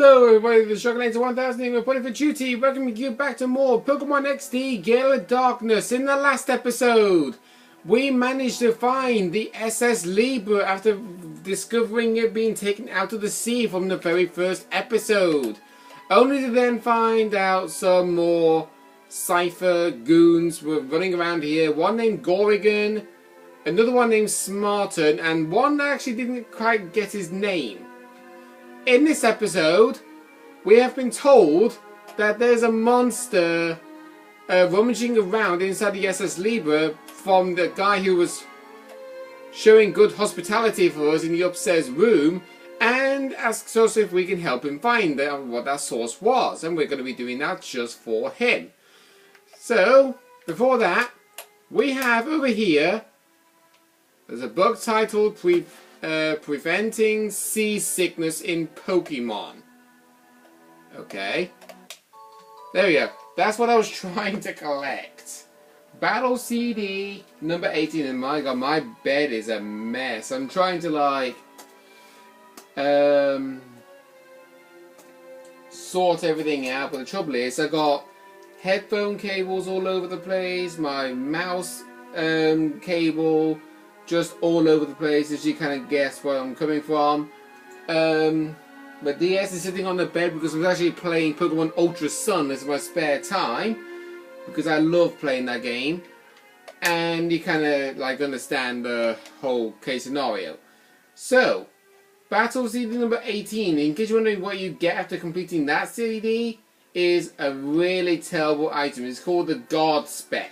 Hello everybody, the Shockulator 1000 here, reporting for duty, welcoming you back to more Pokemon XD Gale of Darkness. In the last episode, we managed to find the SS Libra after discovering it being taken out of the sea from the very first episode. Only to then find out some more Cypher goons were running around here. One named Gorrigan, another one named Smarten, and one that actually didn't quite get his name. In this episode, we have been told that there's a monster rummaging around inside the SS Libra from the guy who was showing good hospitality for us in the upstairs room, and asks us if we can help him find what that source was, and we're going to be doing that just for him. So, before that, we have over here, there's a book titled Preventing Seasickness in Pokemon. Okay. There we go. That's what I was trying to collect. Battle CD number 18. And my god, my bed is a mess. I'm trying to like sort everything out, but the trouble is I got headphone cables all over the place, my mouse cable just all over the place, as you kind of guess where I'm coming from. My DS is sitting on the bed because I was actually playing Pokemon Ultra Sun as my spare time, because I love playing that game, and you kind of like understand the whole case scenario. So, Battle CD number 18, in case you're wondering what you get after completing that CD, is a really terrible item. It's called the Guard Spec.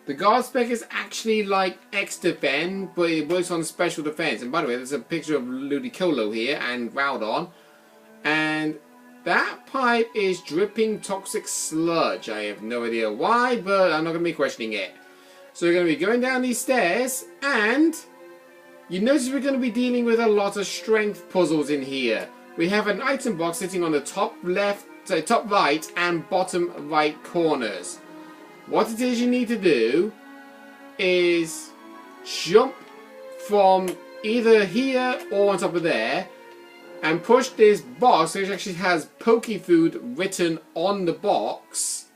The Guard Spec is actually like X-Defend, but it works on special defense. And by the way, there's a picture of Ludicolo here and Groudon. And that pipe is dripping toxic sludge. I have no idea why, but I'm not going to be questioning it. So we're going to be going down these stairs, and you notice we're going to be dealing with a lot of strength puzzles in here. We have an item box sitting on the top left, sorry, top right and bottom right corners. What it is you need to do is jump from either here or on top of there and push this box, which actually has Poke Food written on the box.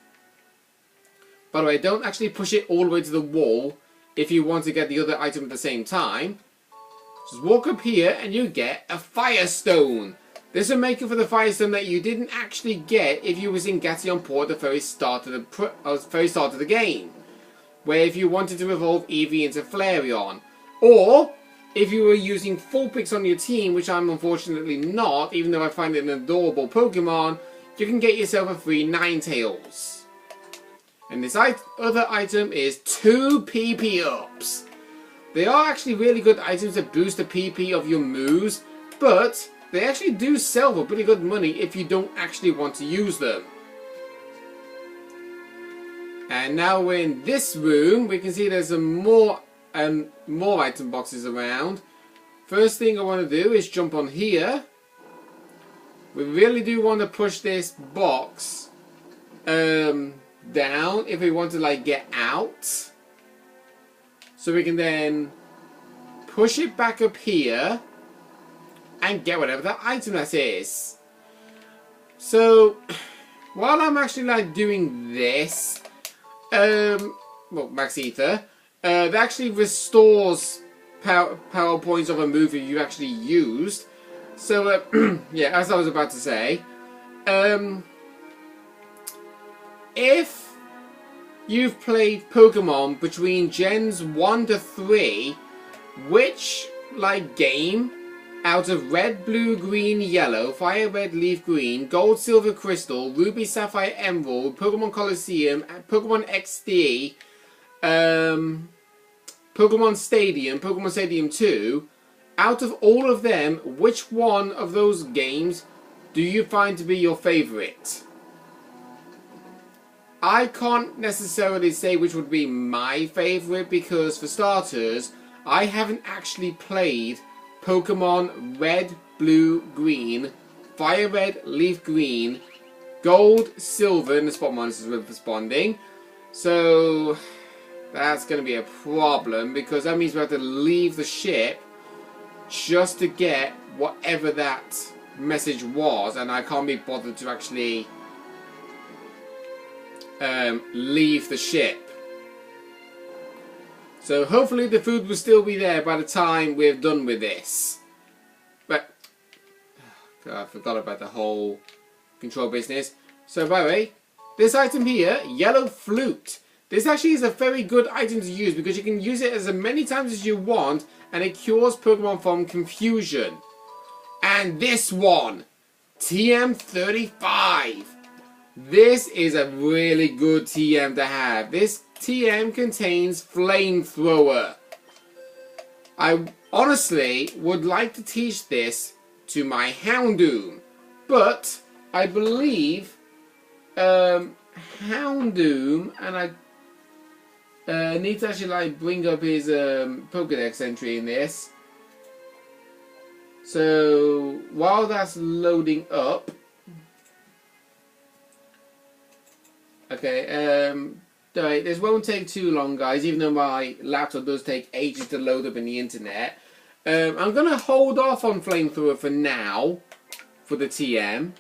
By the way, don't actually push it all the way to the wall if you want to get the other item at the same time. Just walk up here and you get a Firestone. This will make it for the Firestone that you didn't actually get if you was in Gation Port at the very start of the game, where if you wanted to evolve Eevee into Flareon, or if you were using Vulpix on your team, which I'm unfortunately not, even though I find it an adorable Pokemon, you can get yourself a free Ninetales. And this other item is 2 PP ups. They are actually really good items that boost the PP of your moves, but they actually do sell for pretty good money if you don't actually want to use them. And now we're in this room. We can see there's some more item boxes around. First thing I want to do is jump on here. We really do want to push this box down if we want to like get out. So we can then push it back up here and get whatever that item that is. So, while I'm actually like doing this, well, Max Ether, that actually restores power points of a move that you actually used. So, yeah, as I was about to say, if you've played Pokemon between Gens 1 to 3, which like game out of Red, Blue, Green, Yellow, Fire Red, Leaf Green, Gold, Silver, Crystal, Ruby, Sapphire, Emerald, Pokemon Colosseum, Pokemon XD, Pokemon Stadium 2, out of all of them, which one of those games do you find to be your favourite? I can't necessarily say which would be my favourite, because for starters, I haven't actually played Pokemon Red, Blue, Green, Fire Red, Leaf Green, Gold, Silver, and the Spot Monsters were responding. So that's going to be a problem, because that means we have to leave the ship just to get whatever that message was, and I can't be bothered to actually leave the ship. So hopefully the food will still be there by the time we're done with this. But God, I forgot about the whole control business. So by the way, this item here, yellow flute. This actually is a very good item to use because you can use it as many times as you want and it cures Pokemon from confusion. And this one, TM35. This is a really good TM to have. This TM contains Flamethrower. I honestly would like to teach this to my Houndoom, but I believe Houndoom, and I need to actually like bring up his Pokédex entry in this. So while that's loading up, okay, alright, this won't take too long, guys, even though my laptop does take ages to load up in the internet. I'm going to hold off on Flamethrower for now, for the TM,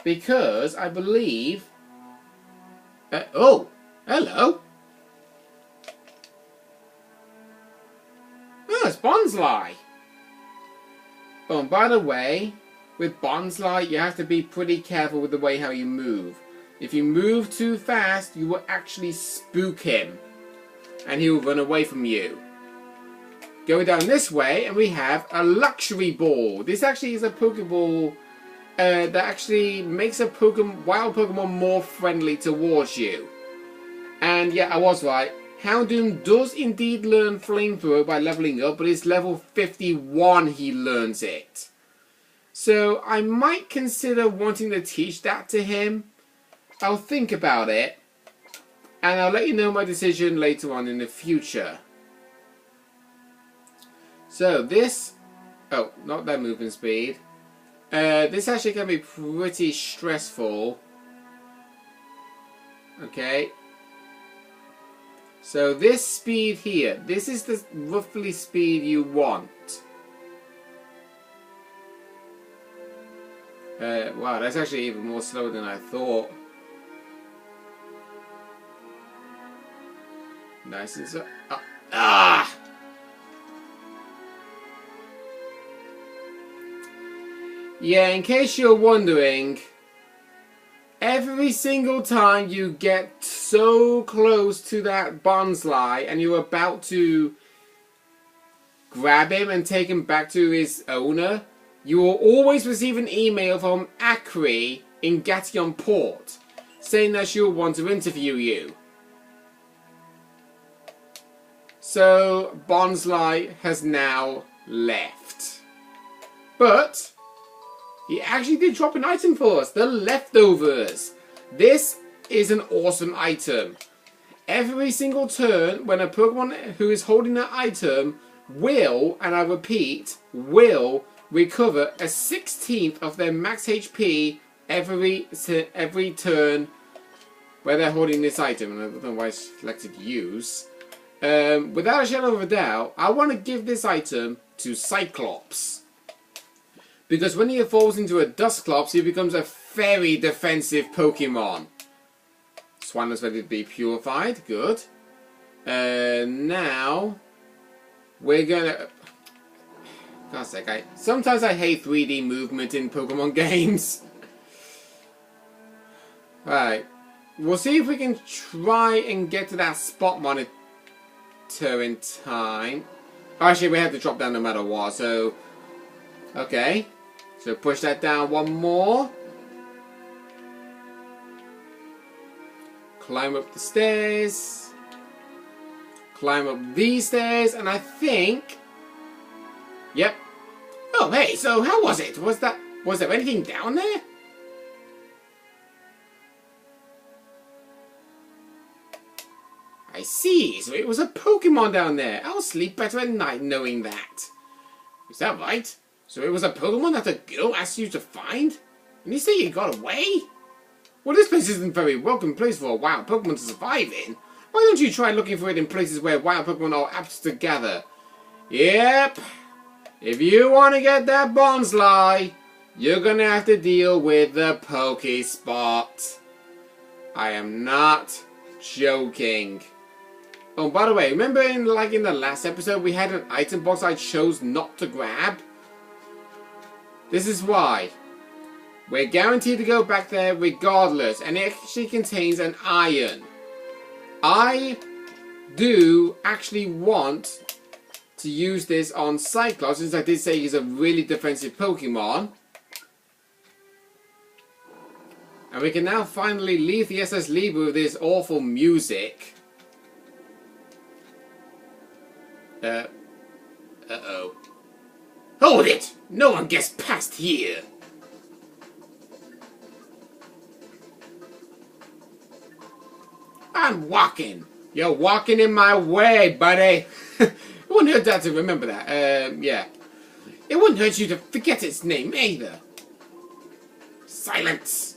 because I believe... oh, hello! Oh, it's Bonsly! Oh, and by the way, with Bonsly, you have to be pretty careful with the way how you move. If you move too fast, you will actually spook him. And he will run away from you. Going down this way, and we have a Luxury Ball. This actually is a Pokeball that actually makes a wild Pokemon more friendly towards you. And yeah, I was right. Houndoom does indeed learn Flamethrower by leveling up, but it's level 51 he learns it. So I might consider wanting to teach that to him. I'll think about it, and I'll let you know my decision later on in the future. So this, oh, not that movement speed. This actually can be pretty stressful. Okay. So this speed here, this is the roughly speed you want. Wow, that's actually even more slow than I thought. Nice and so. Ah! Yeah, in case you're wondering, every single time you get so close to that Bonsly and you're about to grab him and take him back to his owner, you will always receive an email from Acri in Gation Port saying that she'll want to interview you. So Bonsly has now left. But he actually did drop an item for us, the Leftovers. This is an awesome item. Every single turn when a Pokemon who is holding that item will, and I repeat, will recover a 16th of their max HP every turn where they're holding this item. And I don't know why I selected use. Without a shadow of a doubt, I want to give this item to Cyclops. Because when he evolves into a Dusclops, he becomes a very defensive Pokemon. Swan is ready to be purified. Good. Now, we're gonna... God's sake, sometimes I hate 3D movement in Pokemon games. Right. We'll see if we can try and get to that spot monitor in time. Actually, we have to drop down no matter what, so... Okay. So push that down one more. Climb up the stairs. Climb up these stairs, and I think... Yep. Oh, hey, so how was it? Was there anything down there? I see, so it was a Pokemon down there. I'll sleep better at night knowing that. Is that right? So it was a Pokemon that a girl asked you to find? And you say you got away? Well, this place isn't a very welcome place for a wild Pokemon to survive in. Why don't you try looking for it in places where wild Pokemon are apt to gather? Yep. If you want to get that Bonsly, you're gonna have to deal with the Pokespot. I am not joking. Oh, by the way, remember in the last episode we had an item box I chose not to grab? This is why. We're guaranteed to go back there regardless, and it actually contains an iron. I do actually want to use this on Cyclops, since I did say he's a really defensive Pokemon. And we can now finally leave the SS Libra with this awful music. Uh-oh. Hold it! No one gets past here! I'm walking! You're walking in my way, buddy! It wouldn't hurt that to remember that. Yeah. It wouldn't hurt you to forget its name, either. Silence!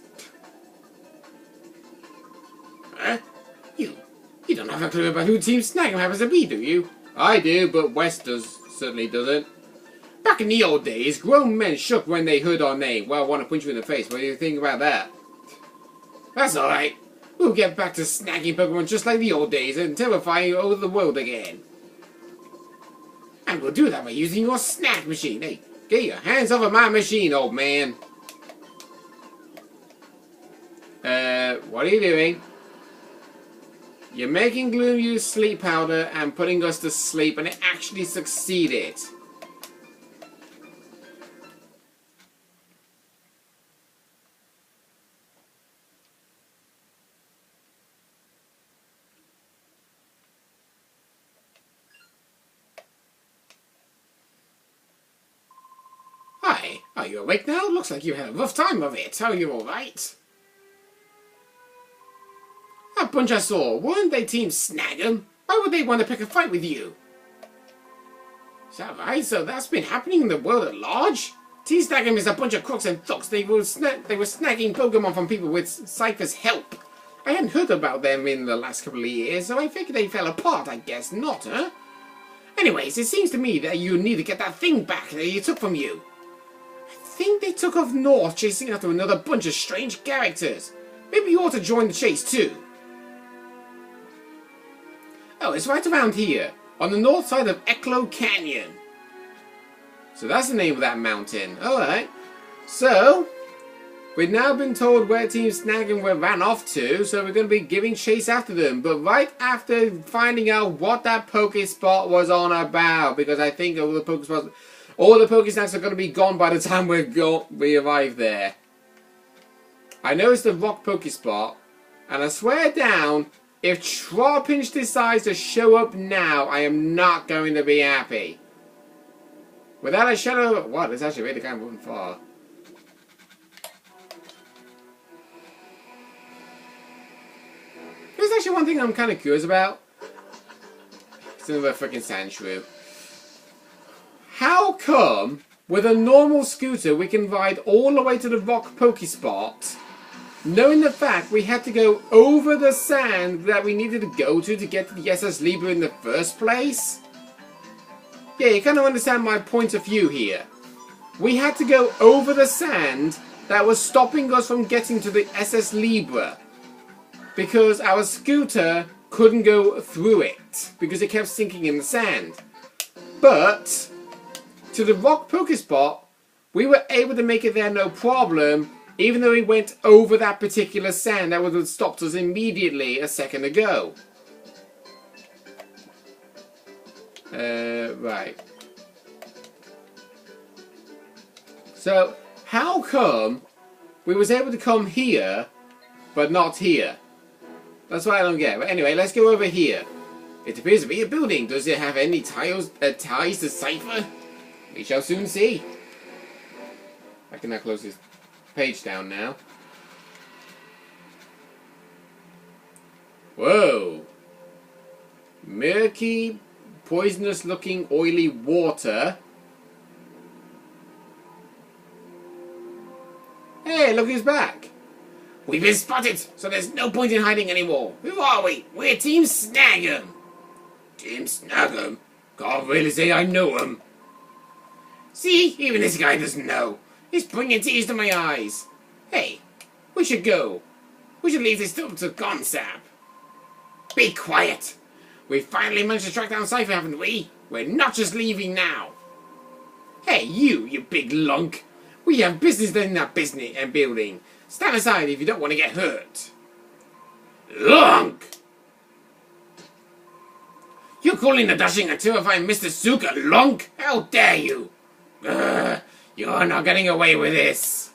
Huh? You don't have a clue about who Team Snag happens to be, do you? I do, but West certainly doesn't. Back in the old days, grown men shook when they heard our name. Well, I want to punch you in the face. What do you think about that? That's alright. We'll get back to snagging Pokemon just like the old days and terrifying over the world again. And we'll do that by using your snack machine. Hey, get your hands off of my machine, old man. What are you doing? You're making Gloom use sleep powder and putting us to sleep, and it actually succeeded. Hi, are you awake now? Looks like you had a rough time of it. Are you alright? That bunch I saw, weren't they Team Snag 'em? Why would they want to pick a fight with you? Is that right? So that's been happening in the world at large? Team Snag 'em is a bunch of crooks and thugs. They were snagging Pokemon from people with Cypher's help. I hadn't heard about them in the last couple of years, so I figured they fell apart. I guess not, huh? Anyways, it seems to me that you need to get that thing back that you took from you. I think they took off north chasing after another bunch of strange characters. Maybe you ought to join the chase too. Oh, it's right around here, on the north side of Eclo Canyon. So that's the name of that mountain. Alright. So, we've now been told where Team Snag ran off to, so we're going to be giving chase after them. But right after finding out what that Pokespot was on about, because I think all the Pokesnacks are going to be gone by the time we arrive there. I know it's the Rock Pokespot, and I swear down, if Trapinch decides to show up now, I am not going to be happy. Without a shadow of... What? It's actually really kind of moving far. There's actually one thing I'm kind of curious about. It's another freaking sand shrew. How come, with a normal scooter, we can ride all the way to the Rock Pokespot, knowing the fact we had to go over the sand that we needed to go to get to the SS Libra in the first place? Yeah, you kind of understand my point of view here. We had to go over the sand that was stopping us from getting to the SS Libra, because our scooter couldn't go through it, because it kept sinking in the sand. But to the Rock Pokespot, we were able to make it there no problem, even though we went over that particular sand that would have stopped us immediately a second ago. Right. So, how come we was able to come here, but not here? That's what I don't get. But anyway, let's go over here. It appears to be a building. Does it have any ties to Cypher? We shall soon see. I can now close this page down now. Whoa. Murky, poisonous looking oily water. Hey, look who's back. We've been spotted, so there's no point in hiding anymore. Who are we? We're Team Snag. Team Snag? Can't really say I know him. See, even this guy doesn't know. It's bringing tears to my eyes. Hey, we should go. We should leave this up to Gonsap. Be quiet. We finally managed to track down Cypher, haven't we? We're not just leaving now. Hey, you big lunk. We have business in that building. Stand aside if you don't want to get hurt. Lunk! You're calling the dashing and terrifying Mr. Sook a lunk? How dare you? You're not getting away with this.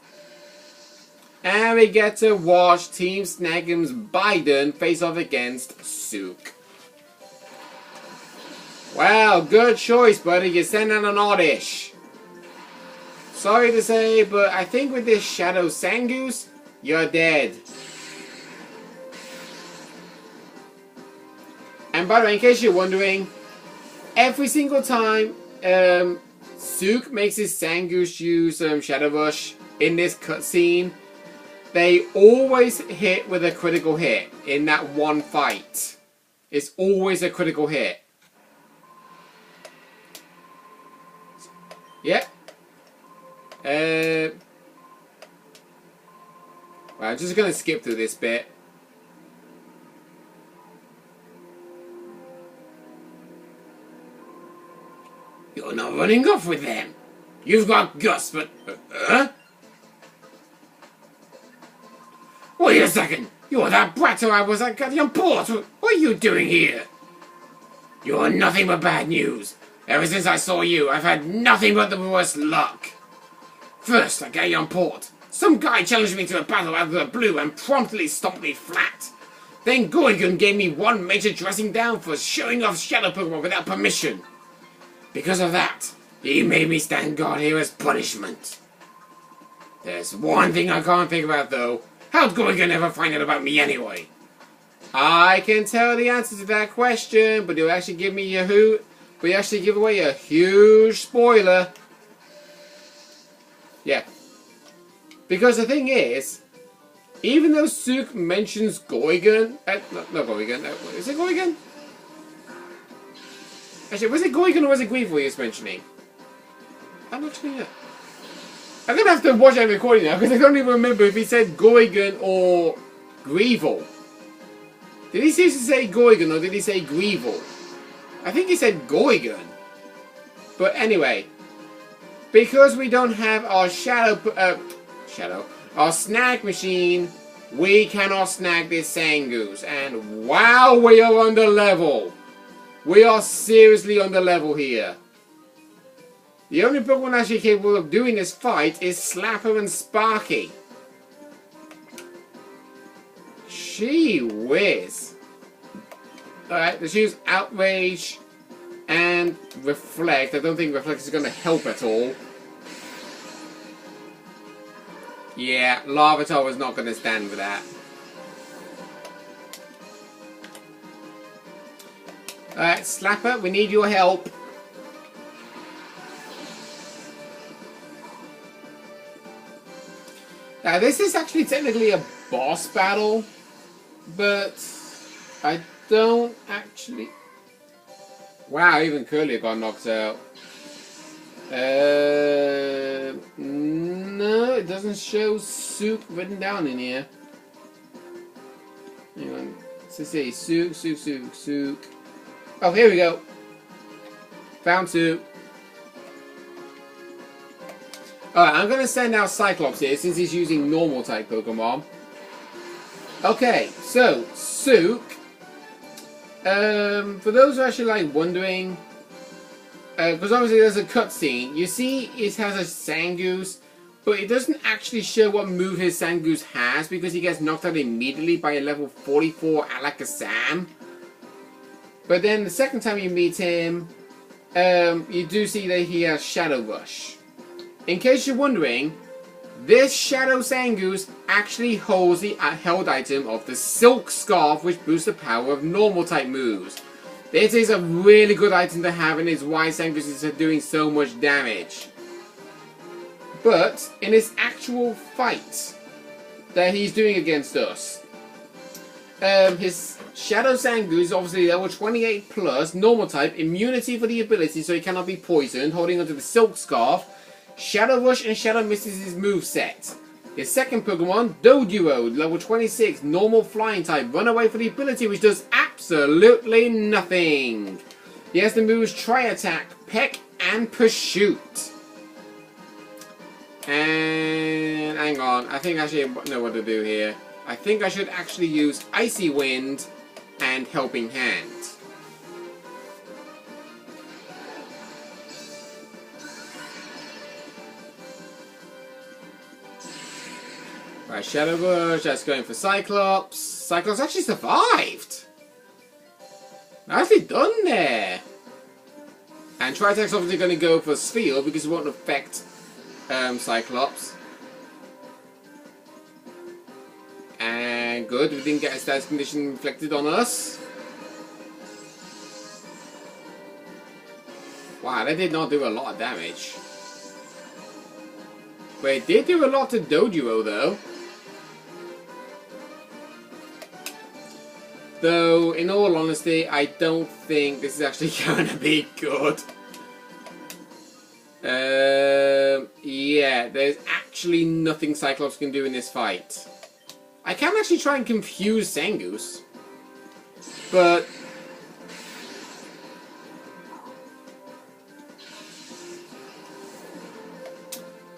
And we get to watch Team Snagham's Biden face off against Sook. Well, good choice, buddy. You sent out an oddish. Sorry to say, but I think with this Shadow Sangoose, you're dead. And by the way, in case you're wondering, every single time Sook makes his Sangoose use Shadow Rush in this cutscene, they always hit with a critical hit in that one fight. It's always a critical hit. Yep. Well, I'm just going to skip through this bit. You're not running off with them. You've got guts, but... Wait a second. You're that brat I was at Guardian Port. What are you doing here? You're nothing but bad news. Ever since I saw you, I've had nothing but the worst luck. First, at Gale Port, some guy challenged me to a battle out of the blue and promptly stomped me flat. Then Goigun gave me one major dressing down for showing off Shadow Pokemon without permission. Because of that, he made me stand guard here as punishment. There's one thing I can't think about though. How'd Goigun ever find out about me anyway? I can tell the answer to that question, but you'll actually give me a hoot. We actually give away a huge spoiler. Yeah. Because the thing is, even though Sook mentions Goigun... not Goigun. Is it Goigun? Actually, was it Goigun or was it Greevil he was mentioning? I'm not sure. I'm going to have to watch that recording now because I don't even remember if he said Goigun or Greevil. Did he seriously say Goigun or did he say Greevil? I think he said Goigun. But anyway, because we don't have our our snag machine, we cannot snag this Sangoose. And wow, we are under level. We are seriously under level here. The only Pokemon actually capable of doing this fight is Slapper and Sparky. Gee whiz. Alright, let's use Outrage and Reflect. I don't think Reflect is going to help at all. Yeah, Larvitar is not going to stand for that. Alright, Slapper, we need your help. Now, this is actually technically a boss battle, but I don't actually... Wow, even Curly got knocked out. No, it doesn't show Sook written down in here. Hang on. Let's see, Sook. Oh, here we go. Found Sook. Alright, I'm going to send out Cyclops here since he's using normal type Pokemon. Okay, so, Sook. For those who are actually like wondering, because obviously there's a cutscene, you see it has a Sangoose, but it doesn't actually show what move his Sangoose has because he gets knocked out immediately by a level 44 Alakazam. But then the second time you meet him, you do see that he has Shadow Rush. In case you're wondering, this Shadow Sangoose actually holds the held item of the Silk Scarf, which boosts the power of normal type moves. This is a really good item to have and is why Sangoose is doing so much damage. But in this actual fight that he's doing against us, his Shadow Sangoose is obviously level 28 plus, normal type, immunity for the ability so he cannot be poisoned, holding onto the Silk Scarf. Shadow Rush and Shadow Mist is his moveset. His second Pokemon, Doduo, level 26, normal flying type, run away for the ability which does absolutely nothing. He has the moves Tri Attack, Peck, and Pursuit. And hang on, I think I should know what to do here. I think I should actually use Icy Wind and Helping Hand. Right, Shadow Rush, that's going for Cyclops. Cyclops actually survived! Nicely done there! And Tri-Attack's obviously going to go for Sphere because it won't affect Cyclops. And good, we didn't get a status condition reflected on us. Wow, that did not do a lot of damage. But it did do a lot to Doduo though. Though, in all honesty, I don't think this is actually going to be good. Yeah, there's actually nothing Cyclops can do in this fight. I can actually try and confuse Zangoose. But...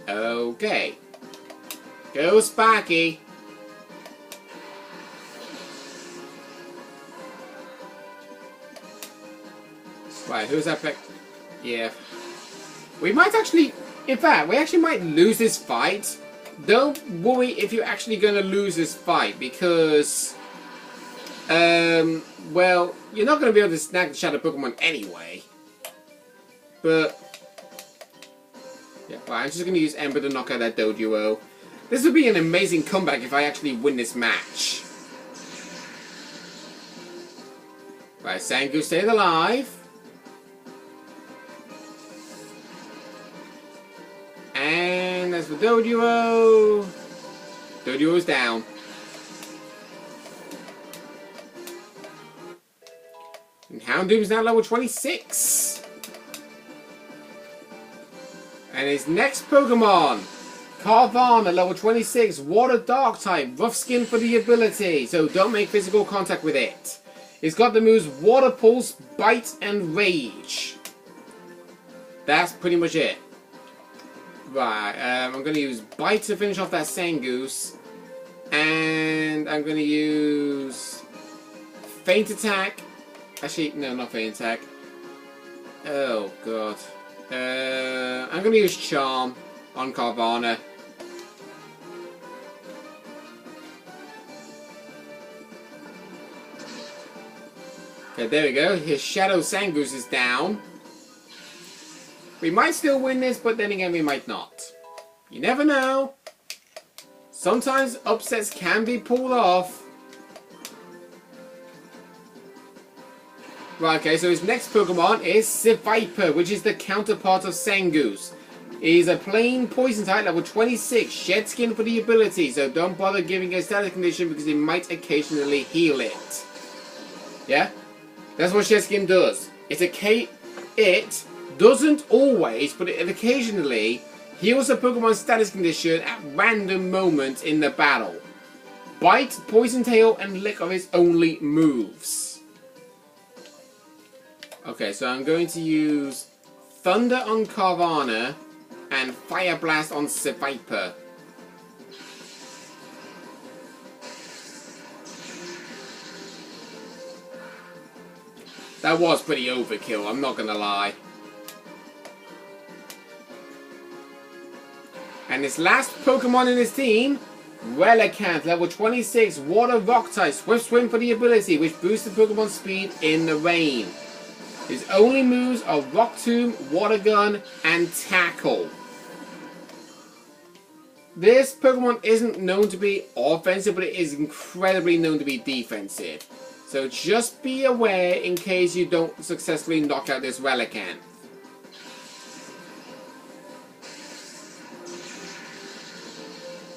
okay. Go Sparky. Right, who's that pick? Yeah. We might actually... in fact, we actually might lose this fight. Don't worry if you're actually going to lose this fight, because... well, you're not going to be able to snag the Shadow Pokemon anyway. But... yeah, right, I'm just going to use Ember to knock out that Doduo. This would be an amazing comeback if I actually win this match. Right, Zangoose stayed alive. And as for Doduo... Doduo's down. And Houndoom's now level 26. And his next Pokemon, Carvana, level 26, Water Dark type, rough skin for the ability, so don't make physical contact with it. It's got the moves Water Pulse, Bite, and Rage. That's pretty much it. Right, I'm going to use Bite to finish off that Zangoose. And I'm going to use Feint Attack. Actually, no, not Feint Attack. Oh, God. I'm going to use Charm on Carvana. Okay, there we go. His Shadow Zangoose is down. We might still win this, but then again we might not. You never know. Sometimes upsets can be pulled off. Right, okay, so his next Pokemon is Seviper, which is the counterpart of Zangoose. He's a plain poison type, level 26, shed skin for the ability, so don't bother giving it a status condition because it might occasionally heal it. Yeah? That's what shed skin does. It doesn't always, but it occasionally heals a Pokemon status condition at random moments in the battle. Bite, Poison Tail, and Lick are his only moves. Okay, so I'm going to use Thunder on Carvana and Fire Blast on Seviper. That was pretty overkill, I'm not gonna lie. And his last Pokemon in his team, Relicanth, level 26, Water Rock type, Swift Swim for the ability, which boosts the Pokemon speed in the rain. His only moves are Rock Tomb, Water Gun, and Tackle. This Pokemon isn't known to be offensive, but it is incredibly known to be defensive. So just be aware in case you don't successfully knock out this Relicanth.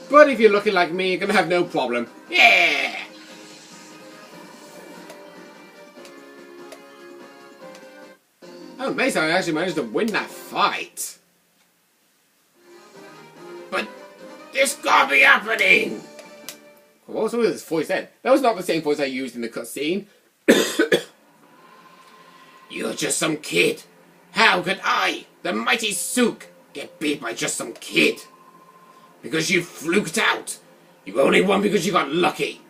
But if you're looking like me, you're going to have no problem. Yeah! Oh, amazing, I actually managed to win that fight. But this can't be happening! What was this voice then? That was not the same voice I used in the cutscene. You're just some kid. How could I, the mighty Sook, get beat by just some kid? Because you fluked out. You only won because you got lucky.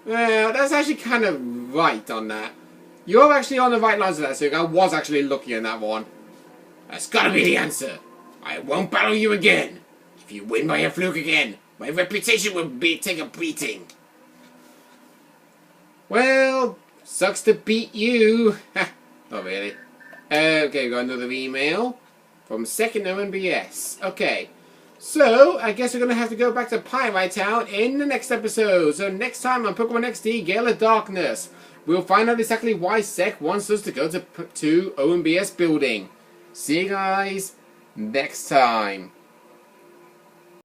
Well, that's actually kind of right on that. You're actually on the right lines of that, Sook. I was actually lucky in that one. That's gotta be the answer. I won't battle you again. If you win by a fluke again, my reputation will take a beating. Well, sucks to beat you. Not really. Okay, we got another email from Second ONBS. Okay, so I guess we're going to have to go back to Pyrite Town in the next episode. So next time on Pokemon XD Gale of Darkness, we'll find out exactly why Sec wants us to go to ONBS building. See you guys next time.